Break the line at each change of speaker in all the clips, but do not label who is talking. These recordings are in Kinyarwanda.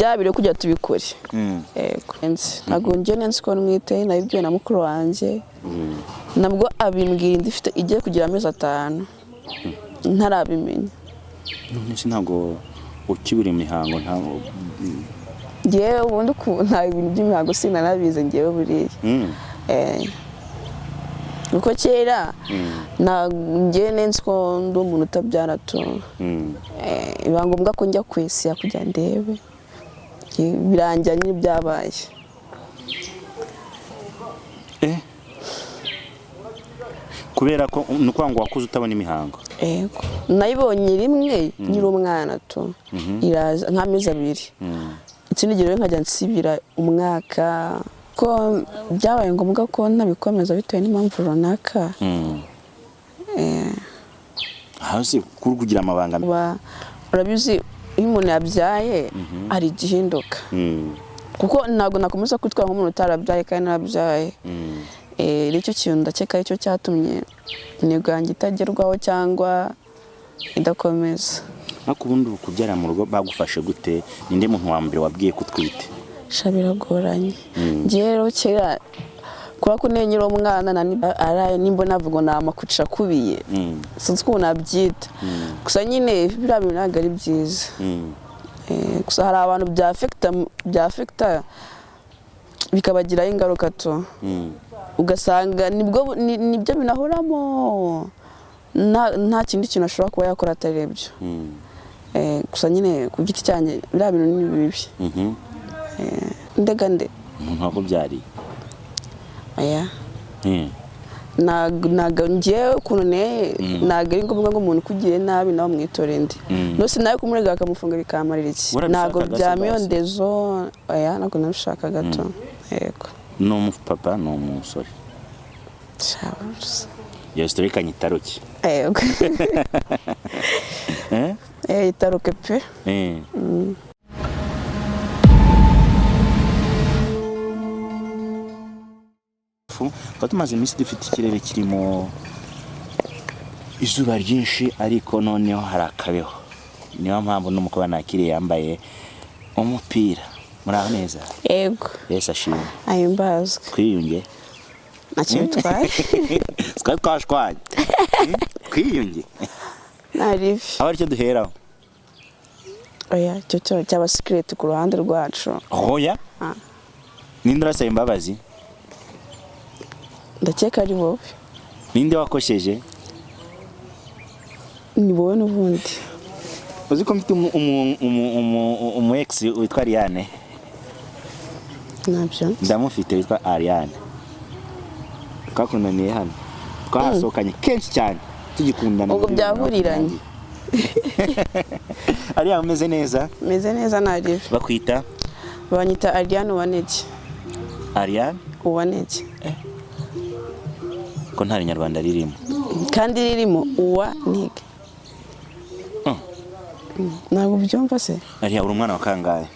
byabire kujya tubikore yego ntago nje nensi ko nwite nabibyo na mukuru wanje nabwo abimbwira ndifite igiye kugira amezi 5 ntarabimenya
none ntago ukibura imihango ntago
ngewe ubundi nta ibintu by'imihango sinanabize ngewe buriye nuko kera na ngewe nensi ko ndi umuntu utabyara tu biba ngombwa ko njya kwisiya kujya ndebe biranjyanye byabaye
kubera ko nuko ngo wakuze utabona imihango
yego nayibonye rimwe nyiri umwana tu iraza nk'amezi 2 ikindi gihe nkajya nsibira umwaka ko byabaye ngombwa ko ntabikomeza bitewe n'impamvu runaka
hasi kuri kugira amabanga
urabizi iyo umuntu yabyaye ari gihinduka kuko ntago nakomeza kwitwara nk'umuntu utarabyaye kandi narabyaye icyo kintu ndakeka icyo cyatumye nibwanjye itagerwaho cyangwa idakomeza
ariko ubundi kubyara mu rugo bagufashe gute ninde muntu wa mbere wabwiye kutwite
biragoranye ngiye rero kera kuba kunenyira umwana araye nimba navuga namakuca kubiye sinzi ko nabyita gusa nyine biriya bintu ntabwo ari byiza gusa hari abantu byafekta bikabagiraho ingaruka to ugasanga nibyo binahoramo nta kindi kintu ashobora kuba yakora atari ibyo gusa nyine ku giti cyanjye biriya bintu ni bibi ndegande
umuntu wakubyariye
aya naga ngiye ukuntu naga ari ngombwa ngo umuntu kugiye nabi nawe mwitorende nose nawe kumurega akamufunga bikamarira iki nago byamyondezo aya nago nabishaka gato yego
no umupapa no umusore
shabuze
yastoreka nyitaruki
yego itaruke pe
tumaze iminsi dufite ikirere kirimo izuba ryinshi ariko noneho hari akabeho niyo mpamvu n'umukobwa nakiriye yambaye umupira muri neza
yego
Yesu ashimwe
ahimbazwe
twiyunge
ntacyo bitwaye
twashwanye twiyunge
naribi
aho aricyo duheraho
oya cyo cyaba secret ku ruhande rwacu
hoya ninde urasaba imbabazi
ndakeka ari wowe
ninde wakosheje
ni wowe n'ubundi
uzi ko mfite umu ex witwa Ariane
nabyo
ndamufite witwa Ariane twakundaniye hano twahasohokanye kenshi cyane tugikundana
ubwo byahuriranye
Ariane umeze neza
naribi
bakwita
banyita Ariane Uwanege
Ariane
Uwanege
ko nta Nyarwanda ririmo
kandi ririmo Uwanege ntabwo byumva se
Ariya uri umwana wa kangahe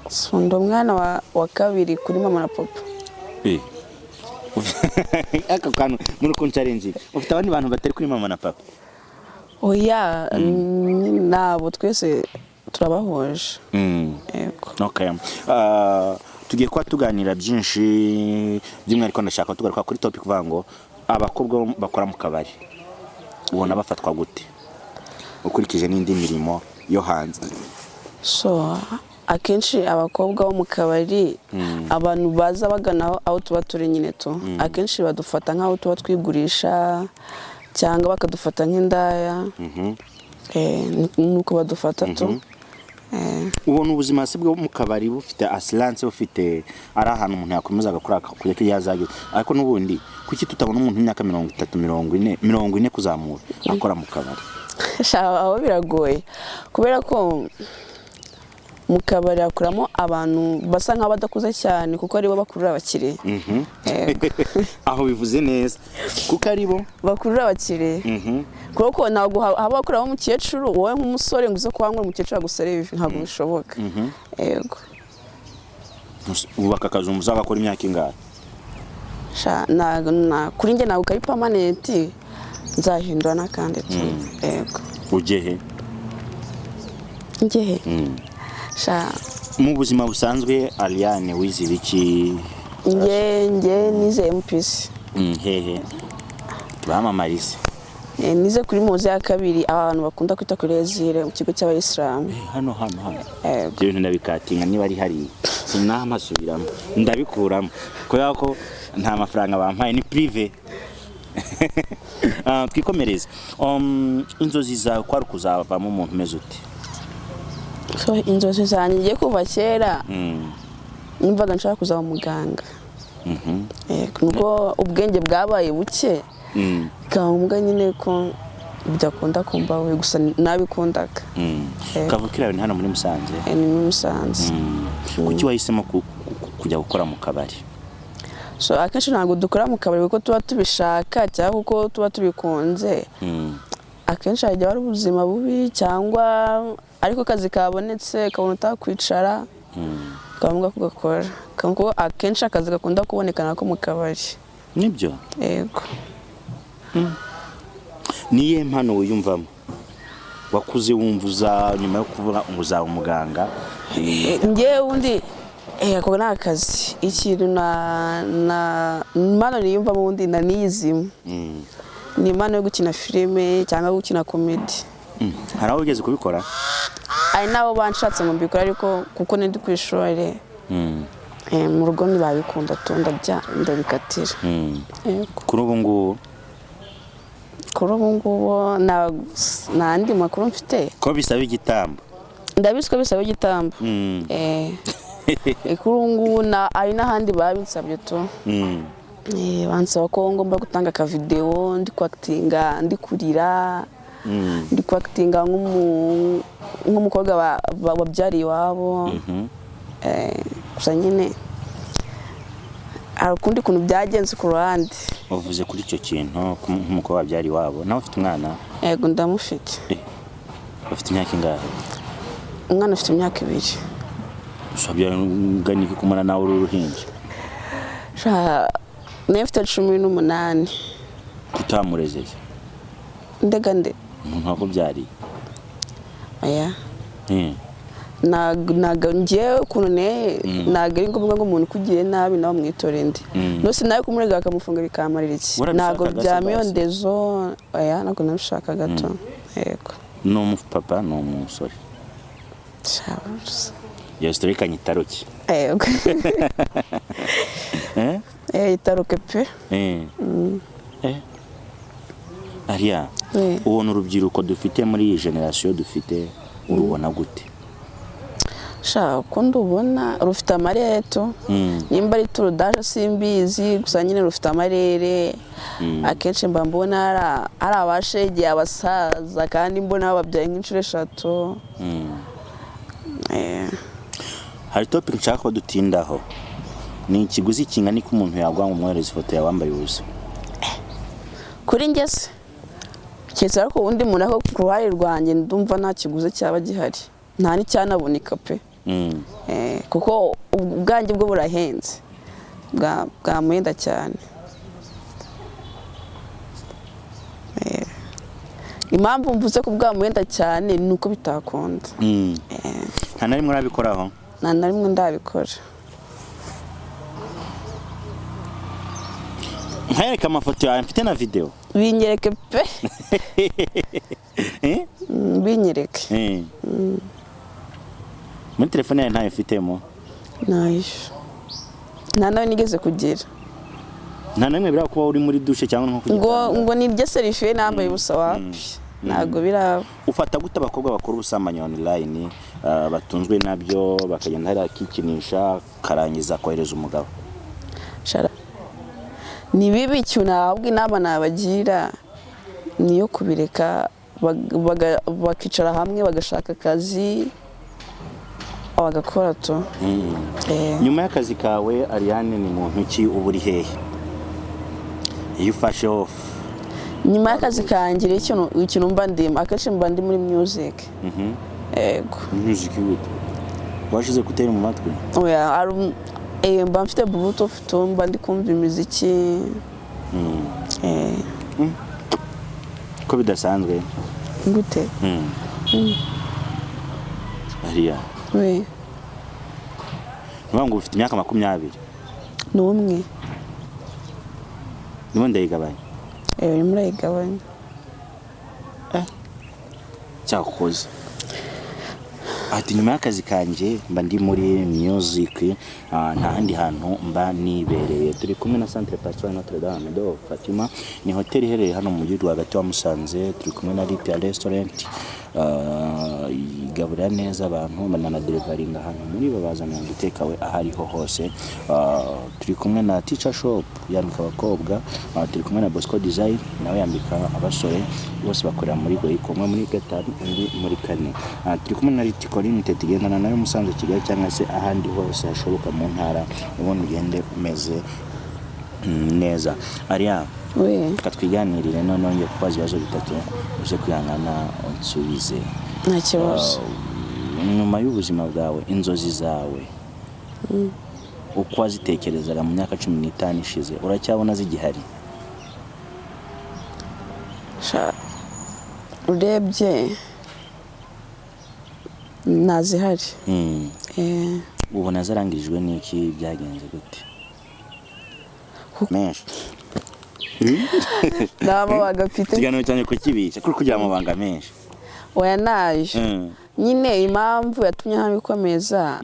Sundo umwana wa kabiri kuri mama na papa
aka kantu muri ko challenge ufite abandi bantu batari kuri mama na papa
oya nabo twese turabahoje yego
okay tugiye kwa tuganira byinshi by'umwihariko ndashaka tugaruka kuri topic kuvuga ngo abakobwa bakora mu kabari ubona bafatwa gute ukurikije n'indi mirimo yo hanze
so akenshi abakobwa bo mu kabari abantu baza bagana aho tuba turi nyine to akenshi badufata nk'aho tuba twigurisha cyangwa bakadufata nk'indaya nuko badufata to
ubona ubuzima se bwo mu kabari bufite assurance bufite ari ahantu umuntu yakomeza agakora kujya yazage ariko n'ubundi kuki tutabona umuntu imyaka 30 40 kuzamura akora mu kabari
aho biragoye kubera ko mu kabari akuramo abantu basa nk'abadakuze cyane kuko aribo bakurura abakire
aho bivuze neza kuko aribo
bakurura abakire kuko ntabwo haba bakuramo umukecuru wowe nk'umusore nguze kwangura umukecuru agusareve ntabwo bishoboka yego
ubaka akazi umuzaga akora imyaka ingahe
kuri njye ntabwo kari permanent nzahindura n'akandi yego
ugehe
ngehe
mu buzima busanzwe Ariane wize ibiki?
njye nize MPC.
Hehe bamamarize
nize kuri muze ya kabiri abantu bakunda kwita kuri Ezire mu kigo cy'abayisilamu.
hano ibyo bintu ndabikatinga niba ari hari sinamasubiramo ndabikuramo kubera ko nta mafaranga bampaye ni privé. Twikomereze inzozi zawe ko ari kuzavamo umuntu umeze ute?
So inzozi zanjye ngiye kuva kera numvaga nshaka kuzaba umuganga. Nubwo ubwenge bwabaye buke kamuga nyine ko bidakunda kumva we gusa nabikundaga.
Kavukira ni hano muri Musanze?
Ni muri Musanze.
Kuki wahisemo kujya gukora mu kabari?
So akenshi ntabwo dukora mu kabari kuko tuba tubishaka cyangwa kuko tuba tubikunze. Akenshi hajya hari ubuzima bubi cyangwa ariko akazi kabonetse kabona utakwicara kavuga ko gakora. Kuko akenshi akazi gakunda kubonekana ko mu kabari.
Nibyo?
Yego.
Niye mpano wiyumvamo wakuze wumvuza nyuma yo kuvuga uzaba umuganga?
Ngiye undi ako nakazi ikintu na mano niyumvamo undi na nizimo. Ni mano yo gukina filime cyangwa gukina comedy.
Hari aho ugeze kubikora?
Ari nabo banshatse mu bikora ariko kuko ndi kwishore mu rugo ntibabikunda ndabikatira.
Kuri ubu ngubu
nta andi makuru mfite
ko bisaba igitambo.
Ndabizi ko bisaba igitambo. Kuri ubu ngubu ari n'ahandi babinsabye tu. Bansaba ko ngomba gutanga akavideo ndi kwakitinga ndi kurira ndi kwakitinga nk'umukobwa wabyariye iwabo. Gusa nyine hari ukundi kuntu byagenze ku ruhande.
Uvuze kuri icyo kintu nk'umukobwa wabyariye iwabo nawe ufite umwana?
Yego ndamufite.
Ufite imyaka ingahe?
Umwana ufite imyaka 2.
Ushabya nganiki kumara nawe uruhinja?
Nefite 18.
Kutamurezeye?
Ndega nde?
Umuntu wakubyariye?
Aya. Ngiye ukuntu ntabwo ari ngombwa ngo umuntu ukugire nabi nawe mwitore ndi. Nose nawe kumurega akamufunga bikamarira iki? Ntabwo byamiyondezo. Aya ntabwo nabishaka gato. Yego.
No umupapa no umusore? Iyo story kanyitaruki?
Yego. Itaruke pe.
Ariya ubona urubyiruko dufite muri iyi generation dufite urubona gute?
Ko ndubona rufite amareto nimba ari turudaje simbizi gusa nyine rufite amarere. Akenshi mba mbona ari abashegeye abasaza kandi mbona babyaye nk'inshuro 3.
Hari topic nshaka ko dutindaho. Ni ikiguzi kingana ko umuntu yagwa mu mwereza ifoto yawambaye ubusa?
Kuri ngese cyesera ko undi muntu ako ku ruhare rwanjye ndumva nta kiguzi cyaba gihari. Nta n'icyanaboneka pe. Kuko ubwanjye bwo burahenze bwa muhenda cyane. Impamvu mvuze ko bwa muhenda cyane nuko bitakunda.
Nta na rimwe urabikoraho?
Nta na rimwe ndabikora.
Nkayereka amafoto yawe mfite na video?
Binyereke pe. Binyereke.
Muri telefone yawe ntayo mfitemo?
Nayo. Nta nawe nigeze kugira.
Nta namwe bira kuba uri muri douche cyangwa nko
kugira ngo nirye selfie nambaye ubusa wapi? Ntago biraba.
Ufata gute abakobwa bakora ubusambanyi online batunzwe nabyo bakagenda hari akikinisha karangiza kohereza umugabo?
Ni bibi cyuna ahubwo inama nabagira niyo kubireka bakicara hamwe bagashaka akazi bagakora to.
Nyuma y'akazi kawe Ariane ni muntu ki uburi hehe iyo ufashe off?
Nyuma y'akazi kangira ikintu mba ndimo akenshi mba ndi muri music. Yego.
Music gute? Washize kutera mu matwi?
Oya mba mfite bluetooth mba ndi kumva imiziki.
Ko bidasanzwe?
Gute?
Ariya. Niba ngo ufite imyaka 20
n'umwe
niba ndayigabanya
urimo urayigabanya
cyakoze ati nyuma y'akazi kanjye mba ndi muri music nta handi hantu mba nibereye. Turi kumwe na Centre Pastoral Notre Dame de Fatima, ni hoteli iherereye hano mu mujyi rwagati wa Musanze. Turi kumwe na Rita Restaurant igaburira neza abantu banana deliverying ahantu muri babazanira gutekawe ahariho hose. Turi kumwe na Teacher Shop yambika abakobwa. Turi kumwe na Bosco Design nawe yambika abasore, bose bakorera muri Goyiko, umwe muri gatanu undi muri kane. Turi kumwe na Ritiko Limited igendana nayo Musanze Kigali cyangwa se ahandi hose hashoboka mu ntara, ubona ugende umeze neza. Ariya katwiganirire none ngiye kubaza ibibazo bitatu uje kwihangana unsubize.
Nta kibazo.
Nyuma y'ubuzima bwawe, inzozi zawe uko wazitekerezaga mu myaka 15 ishize, uracyabona zigihari?
Urebye nazihari.
Ubona zarangirijwe n'iki, byagenze gute? Menshi
n'amabanga mfite
kiganiro cyane ko kibisha kuri kugira amabanga menshi.
Oya naje nyine impamvu yatumye ntabikomeza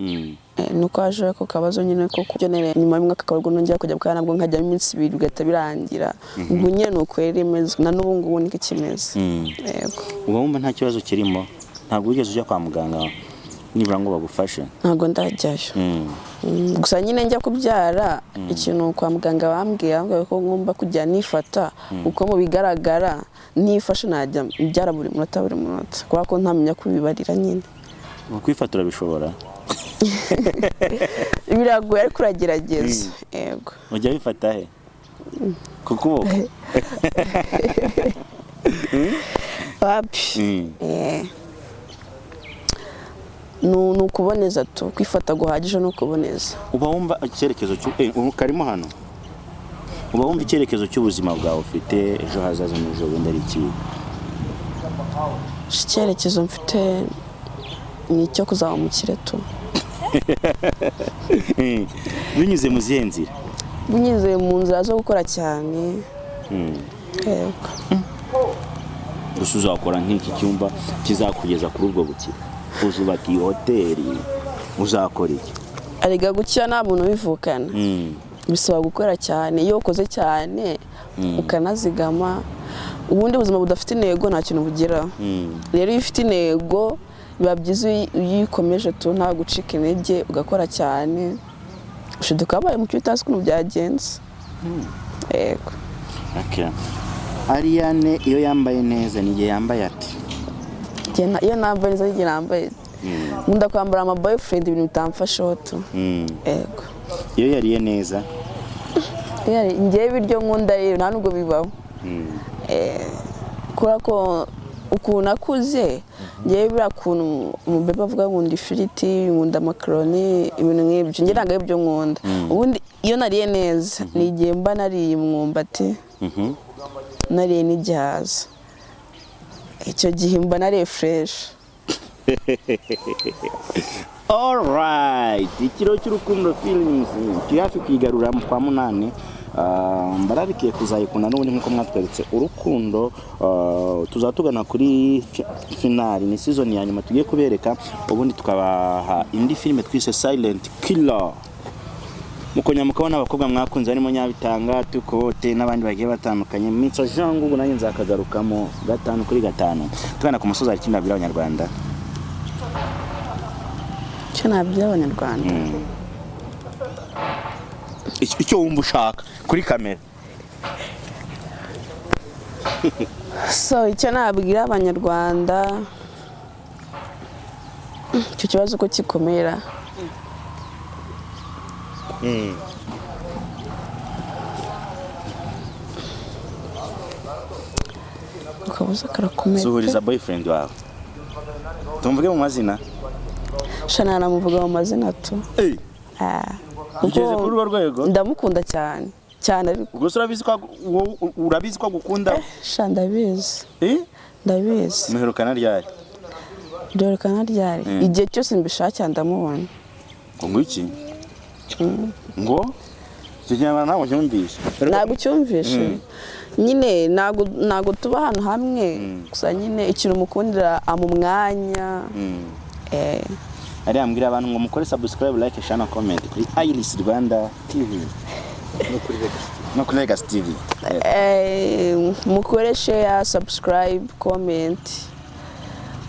nuko aje ko kabazo nyine ko kugenera nyuma y'umwaka kabarwo nongera kujya bwa nabwo nkajya iminsi 2 bigata birangira. Ubwo nyine nuko yeremeze na n'ubu ngubu niki kimeze. Yego.
Uba wumva nta kibazo kirimo? Ntabwo wigeze ujya kwa muganga nibura ngo bagufashe?
Ntabwo ndajyayo. Gusa nyine njya kubyara ikintu kwa muganga bambwiye ko ngomba kujya nifata uko mu bigaragara nifashe najya byara buri munota kubera ko ntamenya kubibarira nyine.
Kwifatura bishobora?
Biragoye ariko uragerageza. Yego.
Ujya bifata he? Kuko
wapi nukuboneza tu kwifata guhagije no kuboneza.
Uba wumva icyerekezo karimo hano? Uba wumva icyerekezo cy'ubuzima bwawe ufite ejo hazaza n'ejo bundi ari iki?
Icyerekezo mfite ni cyo kuzaba umukire tu.
Binyuze mu zihe nzira?
Binyuze mu nzira zo gukora cyane. Yego.
Gusa uzakora nk'iki cyumba kizakugeza kuri ubwo bukire, uzubaka iyo hoteli, uzakora iki? Ariga gukira nta muntu ubivukana. Bisaba gukora cyane. Iyo ukoze cyane ukanazigama, ubundi ubuzima budafite intego nta kintu bugeraho. Rero iyo ufite intego biba byiza iyo ukomeje tu nta gucika intege ugakora cyane, ushiduka abaye mu cyitazi kuno byagenze. Yego. Okay. Ariane iyo yambaye neza ni gihe yambaye ati?
Iyo nambaye neza ngiye nambaye. Nkunda kwambara ama boyfriend ibintu bitamfasha tu. Yego.
Iyo yariye neza?
Ngiye biryo nkunda rero nta nubwo bibaho. Kura ko ukuntu akuze ngiye bira kuntu umubebe avuga ngo ndi ifiriti, nkunda macaroni, ibintu nk'ibyo ngiye nanga ibyo nkunda. Ubundi iyo nariye neza ni igihe mba nariye umwumbati, nariye n'igihaza, icyo gihe mba nariye fresh.
Alright, ikiro cy'urukundo films kiyafi kwigarura mu kwa 8. Mbararikiye kuzayikunda n'ubundi nkuko mwatweretse urukundo. Tuzatugana kuri finali, ni season ya nyuma tugiye kubereka, ubundi tukabaha indi filime twise Silent Killer. Mukonya mukabona abakobwa mwakunze harimo Nyabitanga, Tukote n'abandi bagiye batandukanye. Mitso Jangu ubu nanjye nzakagarukamo 5 kuri 5. Tugana ku musozi ari kindabira abanyarwanda.
Nabyo abanyarwanda.
Icyo wumva ushaka kuri kamera.
So icyo nabwira abanyarwanda, icyo kibazo ko kikomera. Ukabuza karakomera.
Suhuriza boyfriend wawe. Tumvuge mu mazina?
Shana namuvuga mu mazina tu.
Ugeze kuri urwo rwego?
Ndamukunda cyane. Cyane ariko.
Gusa urabizi ko gukunda?
Ndabizi. Ndabizi.
Muherukana ryari?
Duherukana ryari? Igihe cyose mbishaka ndamubona.
Ngo iki? ngo icyo kinyarwanda ntabwo cyumvishe
ntabwo ucyumvishe nyine ntabwo tuba ahantu hamwe gusa nyine ikintu umukundira mu mwanya
ariya mbwira abantu ngo mukore subscribe like share na comment kuri Iris Rwanda TV no kuri Legacy TV
mukore share subscribe comment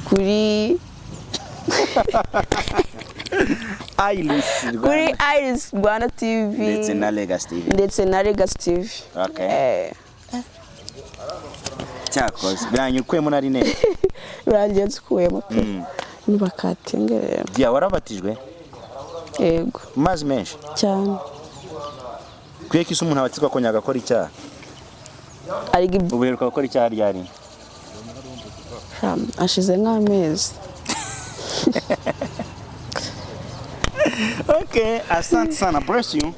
kuri Iris Rwanda TV
ndetse na Legacy TV okay cyakoze biranyukuyemo nari neza
birangiye nzikuyemo pe nibakatengerera
dia warabatijwe
yego
mazi menshi
cyane
kwiye kisi umuntu abatizwa ko nyagakora icyaha uberuka gukora icyaha ryari
ashize nk'amezi
okay asante sana bless you